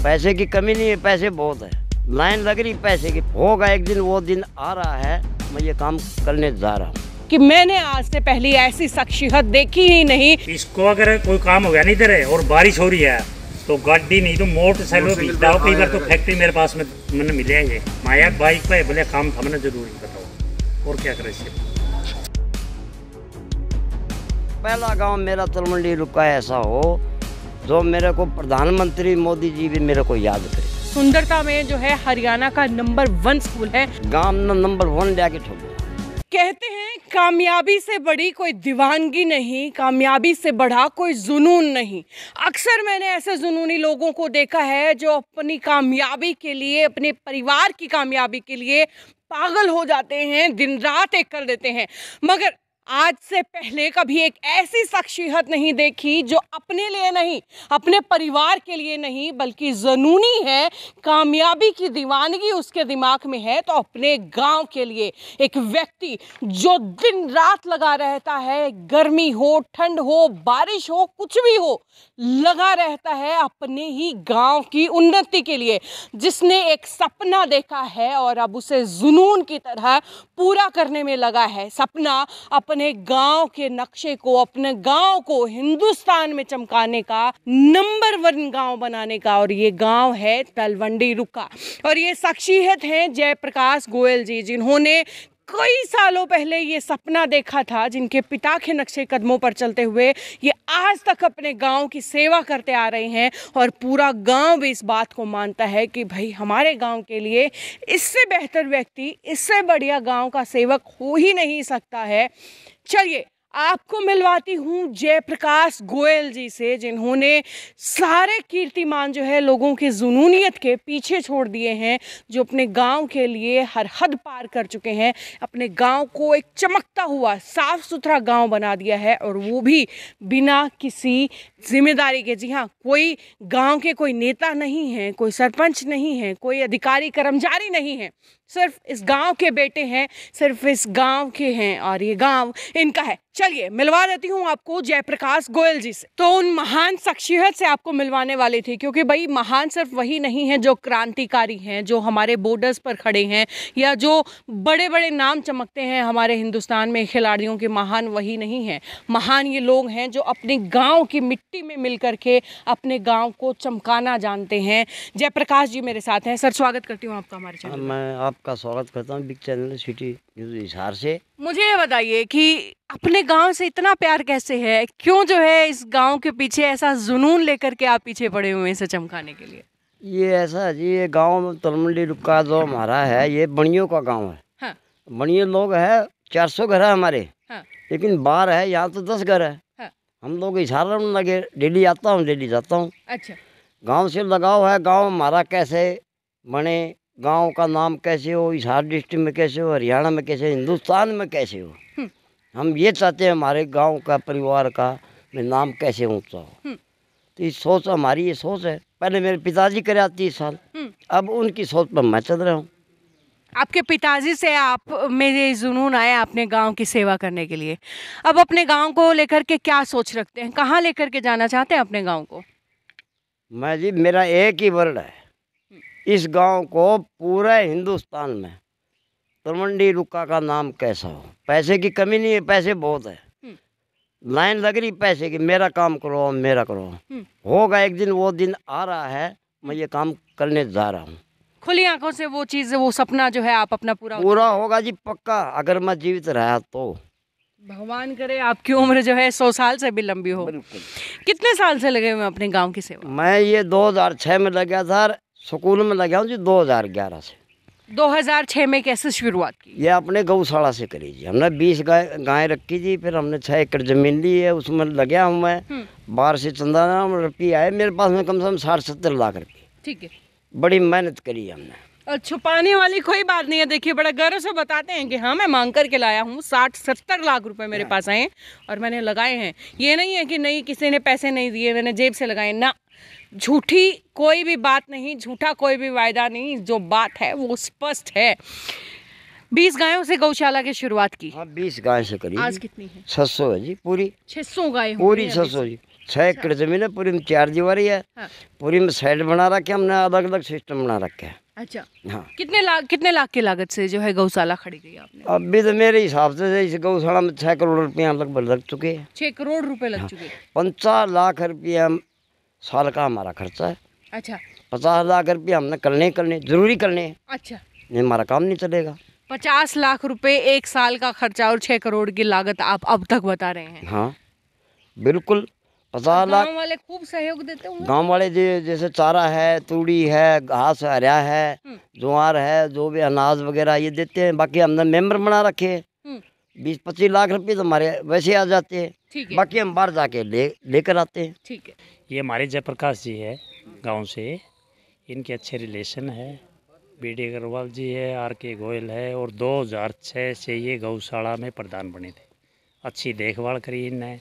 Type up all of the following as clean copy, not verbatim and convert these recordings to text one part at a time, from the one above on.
पैसे की कमी नहीं है, पैसे बहुत है, लाइन लग रही पैसे की। होगा एक दिन, वो दिन आ रहा है, मैं ये काम करने जा रहा हूँ। कि मैंने आज से पहले ऐसी शख्सियत देखी ही नहीं। इसको अगर कोई काम हो गया नहीं तेरे और बारिश हो रही है तो गाड़ी नहीं तो मोटरसाइकिल भेजता हो। कई बार तो फैक्ट्री मेरे पास में मैंने मिले हैं, ये माया बाइक पे बोले काम था, मैंने जरूरी बताओ और क्या करे इससे। पहला गांव मेरा तलवंडी रुका ऐसा हो जो मेरे को प्रधानमंत्री मोदी जी भी मेरे को याद करे। सुंदरता में जो है हरियाणा का नंबर 1 स्कूल है। गांव में नंबर 1 जाके ठोक। कहते हैं कामयाबी से बड़ी कोई दीवानगी नहीं, कामयाबी से बढ़ा कोई जुनून नहीं। अक्सर मैंने ऐसे जुनूनी लोगों को देखा है जो अपनी कामयाबी के लिए, अपने परिवार की कामयाबी के लिए पागल हो जाते हैं, दिन रात एक कर देते हैं। मगर आज से पहले कभी एक ऐसी शख्सियत नहीं देखी जो अपने लिए नहीं, अपने परिवार के लिए नहीं, बल्कि जुनूनी है, कामयाबी की दीवानगी उसके दिमाग में है, तो अपने गांव के लिए एक व्यक्ति जो दिन रात लगा रहता है, गर्मी हो, ठंड हो, बारिश हो, कुछ भी हो, लगा रहता है अपने ही गांव की उन्नति के लिए, जिसने एक सपना देखा है और अब उसे जुनून की तरह पूरा करने में लगा है। सपना अपने गांव के नक्शे को, अपने गांव को हिंदुस्तान में चमकाने का, नंबर 1 गांव बनाने का, और ये गांव है तलवंडी रुका। और ये शख्सियत हैं जयप्रकाश गोयल जी, जिन्होंने कई सालों पहले ये सपना देखा था, जिनके पिता के नक्शे कदमों पर चलते हुए ये आज तक अपने गांव की सेवा करते आ रहे हैं। और पूरा गांव भी इस बात को मानता है कि भाई हमारे गांव के लिए इससे बेहतर व्यक्ति, इससे बढ़िया गांव का सेवक हो ही नहीं सकता है। चलिए आपको मिलवाती हूँ जयप्रकाश गोयल जी से, जिन्होंने सारे कीर्तिमान जो है लोगों के जुनूनियत के पीछे छोड़ दिए हैं, जो अपने गांव के लिए हर हद पार कर चुके हैं, अपने गांव को एक चमकता हुआ साफ सुथरा गांव बना दिया है, और वो भी बिना किसी जिम्मेदारी के। जी हाँ, कोई गांव के कोई नेता नहीं है, कोई सरपंच नहीं है, कोई अधिकारी कर्मचारी नहीं है, सिर्फ इस गांव के बेटे हैं, सिर्फ इस गांव के हैं, और ये गांव इनका है। चलिए मिलवा देती हूँ आपको जयप्रकाश गोयल जी से। तो उन महान शख्सियत से आपको मिलवाने वाली थी, क्योंकि भाई महान सिर्फ वही नहीं है जो क्रांतिकारी हैं, जो हमारे बॉर्डर्स पर खड़े हैं, या जो बड़े बड़े नाम चमकते हैं हमारे हिंदुस्तान में खिलाड़ियों के। महान वही नहीं है, महान ये लोग हैं जो अपने गाँव की मिट्टी में मिल करके अपने गाँव को चमकाना जानते हैं। जयप्रकाश जी मेरे साथ हैं। सर स्वागत करती हूँ आपका हमारे चैनल। मैं आपका स्वागत करता हूँ big channel city news Hisar से। मुझे ये बताइए कि अपने गांव से इतना प्यार कैसे है, क्यों जो है इस गांव के पीछे ऐसा जुनून लेकर के आप पीछे पड़े हुए हैं इसे चमकाने के लिए? ये ऐसा जी, ये गांव तलवंडी रुका जो हमारा है, ये बनियों का गांव है। हाँ। बनियों लोग है, 400 घर है हमारे। हाँ। लेकिन बाहर है, यहाँ तो 10 घर है। हाँ। हम लोग हिसार में लगे, डेली आता हूँ, डेली जाता हूँ। अच्छा। गांव से लगाव है, गांव हमारा कैसे बने, गांव का नाम कैसे हो, हिसार डिस्ट्रिक्ट में कैसे हो, हरियाणा में कैसे, हिंदुस्तान में कैसे हो। हम ये चाहते हैं हमारे गांव का, परिवार का में नाम कैसे ऊंचा हो। तो इस सोच, हमारी ये सोच है। पहले मेरे पिताजी करे 30 साल, अब उनकी सोच पर मैं चल रहा हूँ। आपके पिताजी से आप मेरे जुनून आया अपने गांव की सेवा करने के लिए। अब अपने गांव को लेकर के क्या सोच रखते हैं, कहाँ लेकर के जाना चाहते हैं अपने गांव को? मैं जी, मेरा एक ही वर्ड है, इस गांव को पूरा हिंदुस्तान में तलवंडी रुका का नाम कैसा हो। पैसे की कमी नहीं है, पैसे बहुत है, लाइन लग रही पैसे की, मेरा काम करो, मेरा करो। होगा एक दिन, वो दिन आ रहा है, मैं ये काम करने जा रहा हूँ। खुली आंखों से वो चीज़, वो सपना जो है आप अपना पूरा होगा जी, पक्का। अगर मैं जीवित रहा तो भगवान करे आपकी उम्र जो है 100 साल से भी लंबी हो। बिल्कुल। कितने साल से लगे हुए अपने गांव की सेवा? मैं ये 2006 में लग गया था, स्कूल में लगा हूँ जी 2011 से। 2006 में कैसे शुरुआत की? ये अपने गौशाला से करी जी। हमने 20 गाय रखी थी, फिर हमने 6 एकड़ जमीन ली है, उसमें लगा हूँ मैं। बाहर से चंदा रुपये आए मेरे पास में, कम से कम 60-70 लाख रुपये। ठीक है, बड़ी मेहनत करी हमने। और छुपाने वाली कोई बात नहीं है। देखिए बड़ा गर्व से बताते हैं कि हाँ मैं मांग करके लाया हूँ, 60-70 लाख रुपए मेरे पास आए और मैंने लगाए हैं। ये नहीं है कि नहीं किसी ने पैसे नहीं दिए, मैंने जेब से लगाए ना। झूठी कोई भी बात नहीं, झूठा कोई भी वायदा नहीं, जो बात है वो स्पष्ट है। 20 गायों से गौशाला की शुरुआत की। हाँ, 20 गाय से करी। आज कितनी है? 600 है जी, पूरी 600 गाय पूरी 600 जी। 6 एकड़ जमीन है, पूरी में 4 दीवारी है। हाँ। पूरी में साइड बना रखे हमने, अलग अलग सिस्टम बना रखे है। अच्छा, हाँ। कितने लाख की लागत से जो है गौशाला खड़ी की आपने? अभी तो मेरे हिसाब से इस गौशाला में 6 करोड़ रुपया लगभग लग चुके हैं। 6 करोड़ रुपए लग चुके हैं। 50 लाख रुपया साल का हमारा खर्चा है। अच्छा 50 लाख रुपया हमने करने जरूरी करने हैं, अच्छा, नहीं हमारा काम नहीं चलेगा। 50 लाख रुपए एक साल का खर्चा और 6 करोड़ की लागत आप अब तक बता रहे हैं। हाँ बिल्कुल, 50 लाख। गांव वाले खूब सहयोग देते होंगे। गांव वाले जैसे चारा है, तूड़ी है, घास हरा है, ज्वार है, जो भी अनाज वगैरह ये देते हैं। बाकी हमने मेंबर बना रखे हैं। 20-25 लाख रुपए तो हमारे वैसे आ जाते हैं। ठीक है, बाकी हम बाहर जाके लेकर आते हैं। ठीक है। ये हमारे जयप्रकाश जी है गांव से, इनके अच्छे रिलेशन है। बीडी अग्रवाल जी है, आर.के. गोयल है, और 2006 से ये गौशाला में प्रधान बने थे। अच्छी देखभाल करी इनने,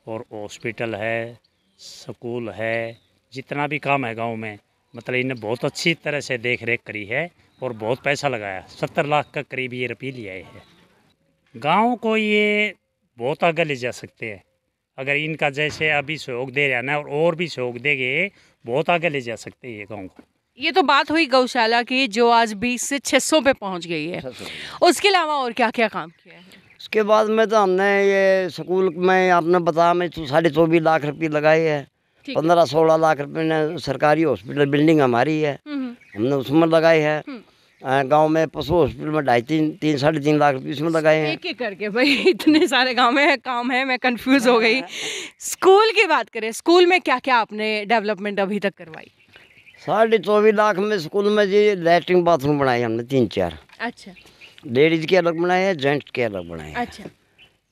और हॉस्पिटल है, स्कूल है, जितना भी काम है गांव में, मतलब इन्हें बहुत अच्छी तरह से देख रेख करी है और बहुत पैसा लगाया। 70 लाख का करीब ये रुपये लिया है। गांव को ये बहुत आगे ले जा सकते हैं अगर इनका जैसे अभी सहयोग दे रहा है ना, और भी सहयोग देंगे, बहुत आगे ले जा सकते हैं ये गाँव को। ये तो बात हुई गौशाला की, जो आज 20 से 600 पे पहुंच गई है। उसके अलावा और क्या क्या काम किया है? उसके बाद में तो हमने ये स्कूल में आपने बताया मैं 24.5 लाख रुपए लगाए हैं। 15-16 लाख रुपए ने सरकारी हॉस्पिटल बिल्डिंग हमारी है, हमने उसमें लगाए हैं। गांव में पशु हॉस्पिटल में 3.5-3.5 लाख रुपए उसमें लगाए हैं। एक एक करके भाई, इतने सारे गांव में काम है, मैं कंफ्यूज हो गई। स्कूल की बात करें, स्कूल में क्या क्या आपने डेवलपमेंट अभी तक करवाई? 24.5 लाख में स्कूल में जी लैट्रिन बाथरूम बनाए हमने 3-4। अच्छा, लेडीज के अलग बनाए हैं, जेंट्स के अलग बनाए हैं। अच्छा,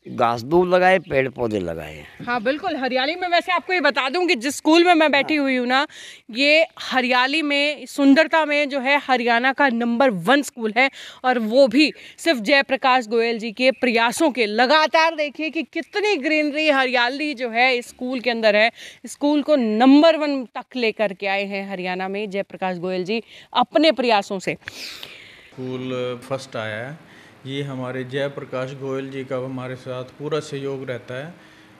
घास दूब लगाए, पेड़ पौधे लगाए हैं। हाँ बिल्कुल हरियाली में। वैसे आपको ये बता दूं कि जिस स्कूल में मैं बैठी हुई हूँ ना, ये हरियाली में, सुंदरता में जो है हरियाणा का नंबर 1 स्कूल है, और वो भी सिर्फ जयप्रकाश गोयल जी के प्रयासों के। लगातार देखिए कि कितनी ग्रीनरी, हरियाली जो है इस स्कूल के अंदर है। स्कूल को नंबर 1 तक लेकर के आए हैं हरियाणा में जयप्रकाश गोयल जी अपने प्रयासों से। स्कूल फर्स्ट आया है, ये हमारे जयप्रकाश गोयल जी का हमारे साथ पूरा सहयोग रहता है।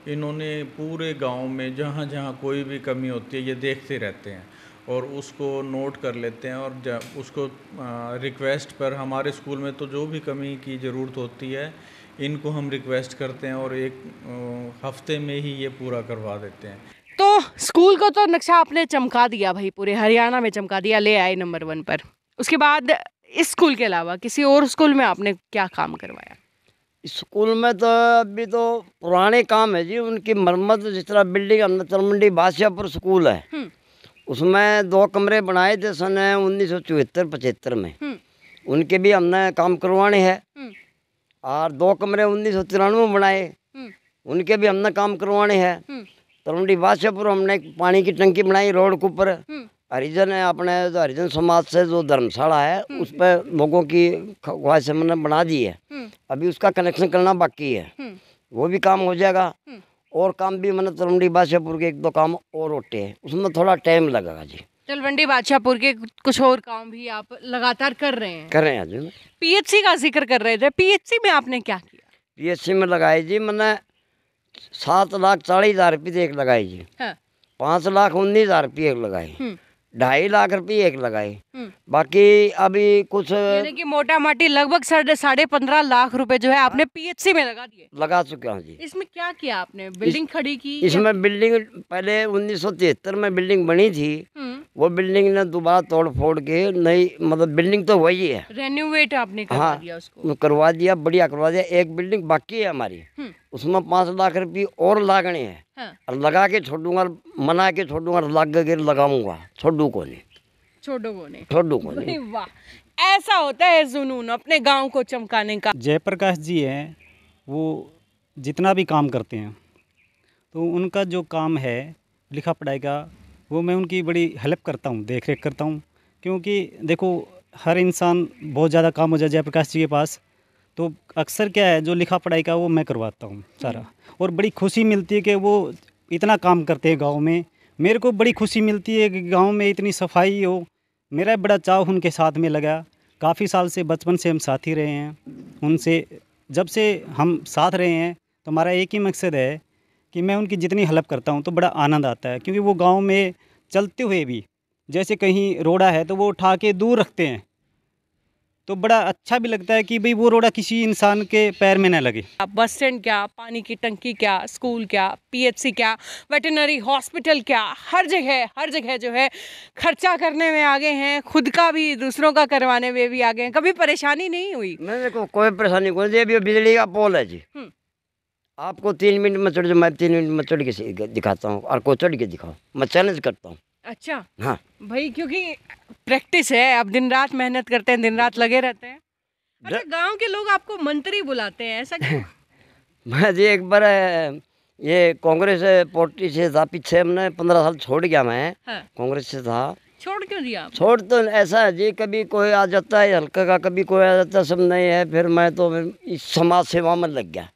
इन्होंने पूरे गांव में जहां जहां कोई भी कमी होती है ये देखते रहते हैं और उसको नोट कर लेते हैं, और उसको रिक्वेस्ट पर, हमारे स्कूल में तो जो भी कमी की ज़रूरत होती है इनको हम रिक्वेस्ट करते हैं और एक हफ्ते में ही ये पूरा करवा देते हैं। तो स्कूल को तो नक्शा आपने चमका दिया भाई, पूरे हरियाणा में चमका दिया, ले आए नंबर 1 पर। उसके बाद इस स्कूल के अलावा किसी और स्कूल में आपने क्या काम करवाया? स्कूल में तो अभी तो पुराने काम है जी, उनकी मरम्मत। जिस तरह बिल्डिंग हमने तलमंडी बादशाहपुर स्कूल है, उसमें 2 कमरे बनाए थे सन 1974-75 में, उनके भी हमने काम करवाने हैं। और 2 कमरे 1993 में बनाए, उनके भी हमने काम करवाने हैं। तलमंडी बादशाहपुर हमने पानी की टंकी बनाई रोड के ऊपर। हरिजन है अपने, जो हरिजन समाज से जो धर्मशाला है उस पर लोगों की ख्वाहिश से मैंने बना दी है। अभी उसका कनेक्शन करना बाकी है, वो भी काम हो जाएगा। और काम भी मैंने तलवंडी बादशाहपुर के 1-2 काम और होते हैं, उसमें थोड़ा टाइम लगेगा जी। तलवंडी बादशाहपुर के कुछ और काम भी आप लगातार कर रहे हैं? कर रहे हैं जी। पीएचसी का जिक्र कर रहे थे, पीएचसी में आपने क्या किया? पीएचसी में लगाए जी मैंने 7,40,000 रुपये एक लगाई जी। हाँ। 5,19,000 रुपये एक लगाई। 2.5 लाख रुपये एक लगाई। बाकी अभी कुछ यानी कि मोटा मोटी लगभग 15.5 लाख रुपए जो है आपने पीएचसी में लगा दिए। लगा चुके हैं जी। इसमें क्या किया आपने? बिल्डिंग खड़ी की? इसमें बिल्डिंग पहले 1973 में बिल्डिंग बनी थी, वो बिल्डिंग ने दोबारा तोड़ फोड़ के नई, मतलब बिल्डिंग तो वही है, रेनोवेट आपने करवा दिया उसको? करवा दिया, बढ़िया करवा दिया। एक बिल्डिंग बाकी है हमारी, उसमें 5 लाख रुपये और लागने हैं। हाँ। और लगा के छोड़ूंगा, मना के छोड़ूंगा, लग के लगाऊंगा, छोड़ू को नहीं। वाह, ऐसा होता है जुनून अपने गांव को चमकाने का। जयप्रकाश जी हैं, वो जितना भी काम करते हैं तो उनका जो काम है लिखा पढ़ाई का, वो मैं उनकी बड़ी हेल्प करता हूँ, देख रेख करता हूँ। क्योंकि देखो हर इंसान बहुत ज़्यादा काम हो जाए जयप्रकाश जी के पास, तो अक्सर क्या है जो लिखा पढ़ाई का वो मैं करवाता हूँ सारा। और बड़ी खुशी मिलती है कि वो इतना काम करते हैं गांव में। मेरे को बड़ी खुशी मिलती है कि गांव में इतनी सफाई हो। मेरा बड़ा चाव उनके साथ में लगा। काफ़ी साल से, बचपन से हम साथ ही रहे हैं उनसे। जब से हम साथ रहे हैं तो हमारा एक ही मकसद है कि मैं उनकी जितनी हेल्प करता हूँ तो बड़ा आनंद आता है, क्योंकि वो गांव में चलते हुए भी जैसे कहीं रोड़ा है तो वो उठा के दूर रखते हैं, तो बड़ा अच्छा भी लगता है कि भाई वो रोड़ा किसी इंसान के पैर में न लगे। बस स्टैंड क्या, पानी की टंकी क्या, स्कूल क्या, पीएचसी क्या, वेटरनरी हॉस्पिटल क्या, हर जगह जो है खर्चा करने में आगे हैं, खुद का भी दूसरों का करवाने में भी आगे हैं। कभी परेशानी नहीं हुई? मेरे को कोई परेशानी कोई, ये भी बिजली का पोल है जी। आपको 3 मिनट में चढ़, मैं 3 मिनट में चढ़ के दिखाता हूँ, और को चढ़ के दिखाओ, मैं चैलेंज करता हूँ। अच्छा। हाँ भाई, क्योंकि प्रैक्टिस है, अब दिन रात मेहनत करते हैं, दिन रात लगे रहते हैं। अच्छा, गांव के लोग आपको मंत्री बुलाते हैं, ऐसा क्यों? मैं जी एक बार ये कांग्रेस पार्टी से था, पीछे हमने 15 साल छोड़ गया मैं। हाँ। कांग्रेस से था। छोड़ क्यों दिया आपने? छोड़ तो ऐसा है जी, कभी कोई आ जाता है हल्का का, कभी कोई आ जाता है, सब नहीं है। फिर मैं तो इस समाज सेवा में लग गया।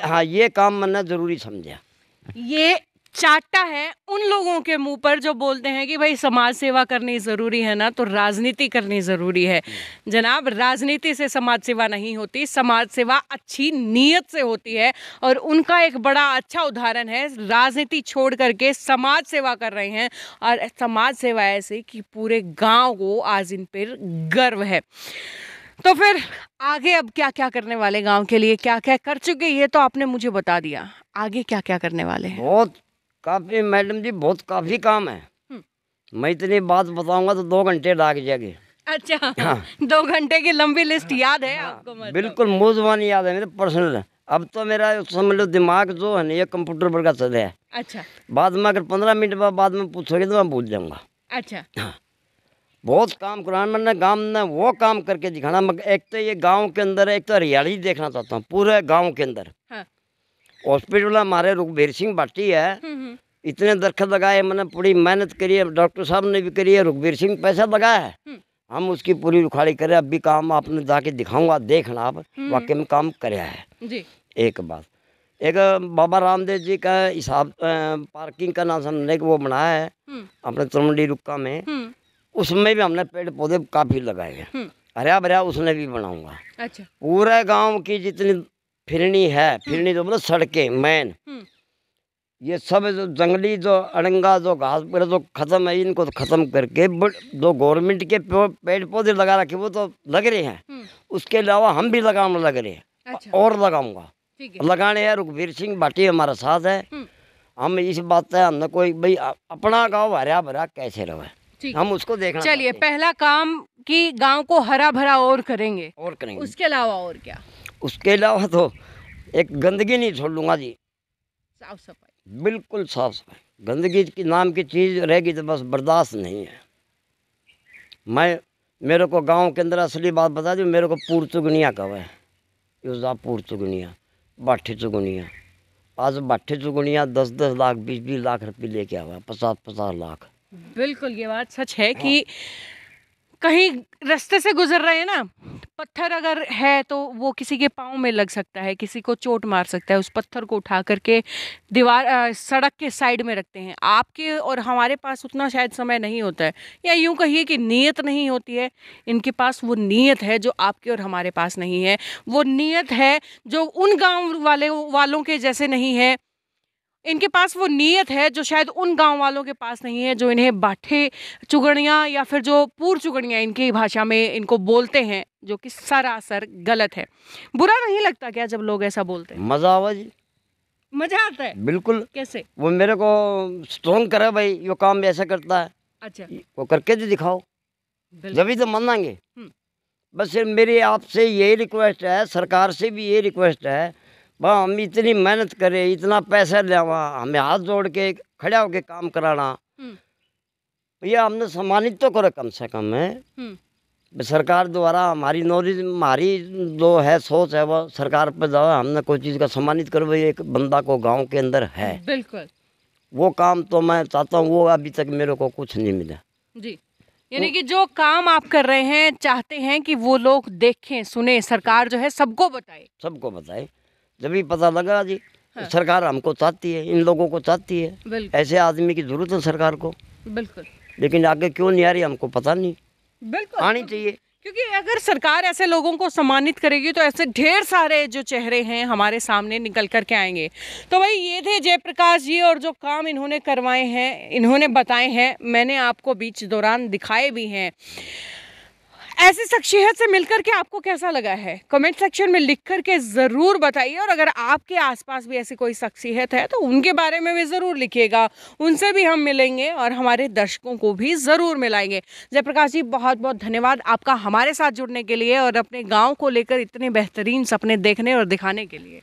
हाँ, ये काम मैंने जरूरी समझा। ये चाटा है उन लोगों के मुंह पर जो बोलते हैं कि भाई समाज सेवा करनी ज़रूरी है ना, तो राजनीति करनी ज़रूरी है। जनाब, राजनीति से समाज सेवा नहीं होती, समाज सेवा अच्छी नीयत से होती है। और उनका एक बड़ा अच्छा उदाहरण है, राजनीति छोड़ करके समाज सेवा कर रहे हैं। और समाज सेवा ऐसे कि पूरे गांव को आज इन पर गर्व है। तो फिर आगे अब क्या क्या करने वाले, गांव के लिए क्या क्या कर चुके, ये तो आपने मुझे बता दिया। आगे क्या क्या करने वाले हैं? बहुत काफ़ी मैडम जी, बहुत काफ़ी काम है। मैं इतनी बात बताऊंगा तो 2 घंटे लग जाएंगे। अच्छा। हाँ। 2 घंटे की लंबी लिस्ट याद है आपको? मतलब बिल्कुल मुझवान याद है, मेरे पर्सनल। अब तो मेरा समझ लो दिमाग जो है ना, ये कंप्यूटर पर का चल रहा है। अच्छा। बाद में अगर 15 मिनट बाद में पूछोगे तो मैं भूल जाऊंगा। अच्छा। हाँ, बहुत काम कराना मैंने, गांव में वो काम करके दिखाना। मगर एक तो ये गांव के अंदर एक तो हरियाली देखना चाहता हूँ पूरे गांव के अंदर। हाँ। हॉस्पिटल हमारे रुखबीर सिंह भाटी है, इतने दरख्त लगाए, मैंने पूरी मेहनत करी है, डॉक्टर साहब ने भी करी है, रुखबीर सिंह पैसा लगाया है, हम उसकी पूरी उखाड़ी करें। अब भी काम आपने जाके दिखाऊंगा, देखना आप वाकई में काम कराया है जी। एक बात। एक बाबा रामदेव जी का हिसाब पार्किंग का नाम हमने वो बनाया है अपने तलमंडी रुक्का में, उसमें भी हमने पेड़ पौधे काफ़ी लगाए हैं, हरा भरा, उसने भी बनाऊंगा। अच्छा। पूरे गांव की जितनी फिरनी है, फिरनी जो मतलब सड़कें मेन, ये सब जो जंगली जो अड़ंगा जो घास पर जो खत्म है, इनको तो खत्म करके जो गवर्नमेंट के पेड़ पौधे लगा रखे वो तो लग रहे हैं, उसके अलावा हम भी लगाने लग रहे हैं। अच्छा। और लगाऊंगा, लगाने हैं। रुखबीर सिंह भाटी हमारा साथ है। हम इस बात है, हमने कोई भाई अपना गाँव हरा भरा कैसे रहे, हम उसको देखना। चलिए, पहला काम कि गांव को हरा भरा और करेंगे। और करेंगे। उसके अलावा और क्या? उसके अलावा तो एक गंदगी नहीं छोड़ूंगा जी। साफ सफाई, बिल्कुल साफ सफाई। गंदगी की नाम की चीज़ रहेगी तो बस बर्दाश्त नहीं है। मेरे को गांव के अंदर असली बात बता दूं, मेरे को पूर चुगनिया कब है, यूजा पूर चुगनिया, बाठी चुगनिया। आज बाठी चुगनिया 10-10 लाख 20-20 लाख रुपये लेके आवा, 50-50 लाख। बिल्कुल ये बात सच है कि कहीं रास्ते से गुजर रहे हैं ना, पत्थर अगर है तो वो किसी के पाँव में लग सकता है, किसी को चोट मार सकता है। उस पत्थर को उठा करके दीवार सड़क के साइड में रखते हैं। आपके और हमारे पास उतना शायद समय नहीं होता है, या यूँ कहिए कि नीयत नहीं होती है। इनके पास वो नीयत है जो आपके और हमारे पास नहीं है। वो नीयत है जो उन गाँव वालों के जैसे नहीं है। इनके पास वो नीयत है जो शायद उन गांव वालों के पास नहीं है, जो इन्हें बाठे चुगड़ियाँ या फिर जो पूर चुगड़ियाँ इनकी भाषा में इनको बोलते हैं, जो कि सरासर गलत है। बुरा नहीं लगता क्या जब लोग ऐसा बोलते हैं? मज़ा आवा जी, मज़ा आता है। बिल्कुल। कैसे? वो मेरे को स्ट्रॉन्ग करे भाई, ये काम ऐसा करता है। अच्छा, वो करके तो दिखाओ, जब ही तो मानेंगे। बस मेरी आपसे यही रिक्वेस्ट है, सरकार से भी यही रिक्वेस्ट है, वह हम इतनी मेहनत करें, इतना पैसा लेवा, हमें हाथ जोड़ के खड़ा होके काम कराना, भैया हमने सम्मानित तो करो कम से कम है। सरकार द्वारा हमारी नॉलेज, हमारी जो है सोच है, वो सरकार पर जाओ, हमने कोई चीज़ का सम्मानित करो। भाई एक बंदा को गांव के अंदर है, बिल्कुल वो काम तो मैं चाहता हूँ, वो अभी तक मेरे को कुछ नहीं मिला जी। यानी कि जो काम आप कर रहे हैं, चाहते हैं कि वो लोग देखें, सुने, सरकार जो है सबको बताए। जब भी पता लगा जी। हाँ। सरकार हमको चाहती है, इन लोगों को चाहती है, ऐसे आदमी की जरूरत है सरकार को। बिल्कुल। लेकिन आगे क्यों नहीं आ रही हमको पता नहीं। बिल्कुल आनी चाहिए, क्योंकि अगर सरकार ऐसे लोगों को सम्मानित करेगी तो ऐसे ढेर सारे जो चेहरे हैं हमारे सामने निकल कर के आएंगे। तो भाई ये थे जयप्रकाश जी, और जो काम इन्होंने करवाए हैं, इन्होंने बताए हैं, मैंने आपको बीच दौरान दिखाए भी हैं। ऐसी शख्सियत से मिलकर के आपको कैसा लगा है, कमेंट सेक्शन में लिख कर के ज़रूर बताइए। और अगर आपके आसपास भी ऐसी कोई शख्सियत है तो उनके बारे में भी ज़रूर लिखिएगा, उनसे भी हम मिलेंगे और हमारे दर्शकों को भी ज़रूर मिलाएंगे। जयप्रकाश जी, बहुत बहुत धन्यवाद आपका हमारे साथ जुड़ने के लिए और अपने गाँव को लेकर इतने बेहतरीन सपने देखने और दिखाने के लिए।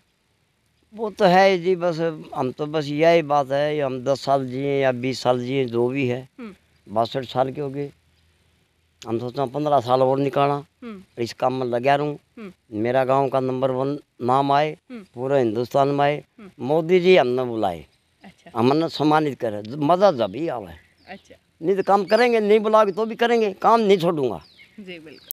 वो तो है जी, बस हम तो बस यही बात है, हम 10 साल जिए या 20 साल जिए, जो भी है। 62 साल के हो गए, हम सोचते हैं 15 साल और निकालना, इस काम में लगा रहूँ, मेरा गांव का नंबर 1 नाम आए, पूरे हिंदुस्तान में आए। मोदी जी हमने बुलाए, अच्छा हमने सम्मानित करे, मदद जब ही आवे। अच्छा नहीं तो काम करेंगे, नहीं बुलाओगे तो भी करेंगे, काम नहीं छोड़ूंगा। जी बिल्कुल।